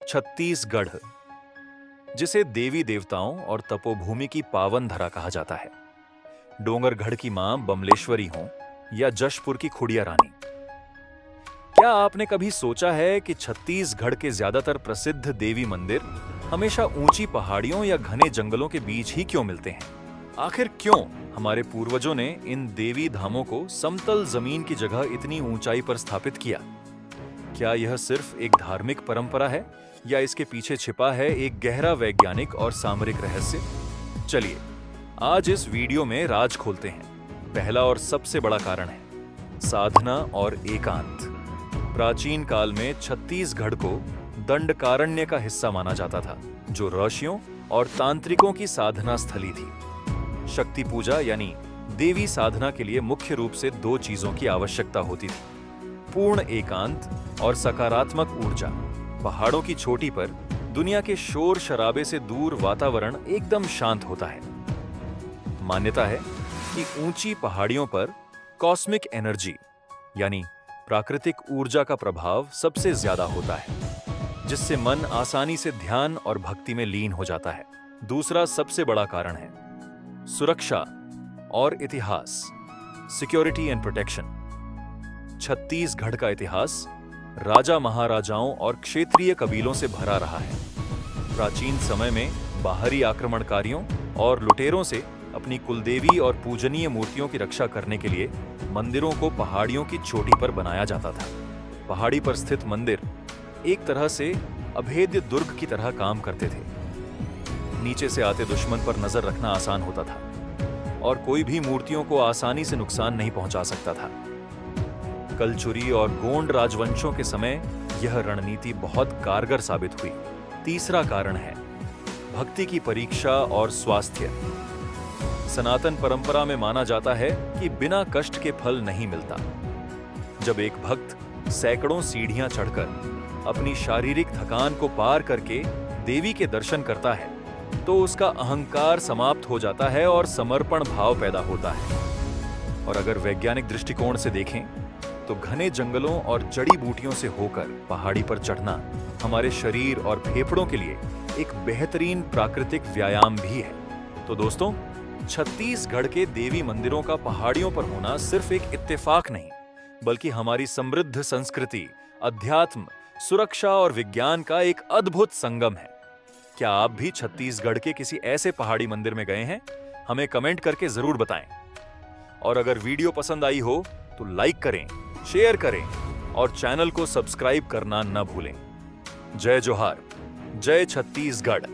छत्तीसगढ़, जिसे देवी देवताओं और तपोभूमि की पावन धरा कहा जाता है। डोंगरगढ़ की मां बमलेश्वरी हो या जशपुर की खुड़िया रानी, क्या आपने कभी सोचा है कि छत्तीसगढ़ के ज्यादातर प्रसिद्ध देवी मंदिर हमेशा ऊंची पहाड़ियों या घने जंगलों के बीच ही क्यों मिलते हैं? आखिर क्यों हमारे पूर्वजों ने इन देवी धामों को समतल जमीन की जगह इतनी ऊंचाई पर स्थापित किया? क्या यह सिर्फ एक धार्मिक परंपरा है या इसके पीछे छिपा है एक गहरा वैज्ञानिक और सामरिक रहस्य? चलिए आज इस वीडियो में राज खोलते हैं। पहला और सबसे बड़ा कारण है साधना और एकांत। प्राचीन काल में छत्तीसगढ़ को दंडकारण्य का हिस्सा माना जाता था, जो ऋषियों और तांत्रिकों की साधना स्थली थी। शक्ति पूजा यानी देवी साधना के लिए मुख्य रूप से दो चीजों की आवश्यकता होती थी: पूर्ण एकांत और सकारात्मक ऊर्जा। पहाड़ों की चोटी पर दुनिया के शोर शराबे से दूर वातावरण एकदम शांत होता है। मान्यता है कि ऊंची पहाड़ियों पर कॉस्मिक एनर्जी यानी प्राकृतिक ऊर्जा का प्रभाव सबसे ज्यादा होता है, जिससे मन आसानी से ध्यान और भक्ति में लीन हो जाता है। दूसरा सबसे बड़ा कारण है सुरक्षा और इतिहास, सिक्योरिटी एंड प्रोटेक्शन। छत्तीसगढ़ का इतिहास राजा महाराजाओं और क्षेत्रीय कबीलों से भरा रहा है। प्राचीन समय में बाहरी आक्रमणकारियों और लुटेरों से अपनी कुलदेवी और पूजनीय मूर्तियों की रक्षा करने के लिए मंदिरों को पहाड़ियों की चोटी पर बनाया जाता था। पहाड़ी पर स्थित मंदिर एक तरह से अभेद्य दुर्ग की तरह काम करते थे। नीचे से आते दुश्मन पर नजर रखना आसान होता था और कोई भी मूर्तियों को आसानी से नुकसान नहीं पहुंचा सकता था। कलचुरी और गोंड राजवंशों के समय यह रणनीति बहुत कारगर साबित हुई। तीसरा कारण है भक्ति की परीक्षा और स्वास्थ्य। सनातन परंपरा में माना जाता है कि बिना कष्ट के फल नहीं मिलता। जब एक भक्त सैकड़ों सीढ़ियां चढ़कर अपनी शारीरिक थकान को पार करके देवी के दर्शन करता है, तो उसका अहंकार समाप्त हो जाता है और समर्पण भाव पैदा होता है। और अगर वैज्ञानिक दृष्टिकोण से देखें तो घने जंगलों और जड़ी बूटियों से होकर पहाड़ी पर चढ़ना हमारे शरीर और फेफड़ों के लिए एक बेहतरीन प्राकृतिक व्यायाम भी है। तो दोस्तों, छत्तीसगढ़ के देवी मंदिरों का पहाड़ियों पर होना सिर्फ एक इत्तेफाक नहीं, बल्कि हमारी समृद्ध संस्कृति, अध्यात्म, सुरक्षा और विज्ञान का एक अद्भुत संगम है। क्या आप भी छत्तीसगढ़ के किसी ऐसे पहाड़ी मंदिर में गए हैं? हमें कमेंट करके जरूर बताएं। और अगर वीडियो पसंद आई हो तो लाइक करें, शेयर करें और चैनल को सब्सक्राइब करना न भूलें। जय जोहार, जय छत्तीसगढ़।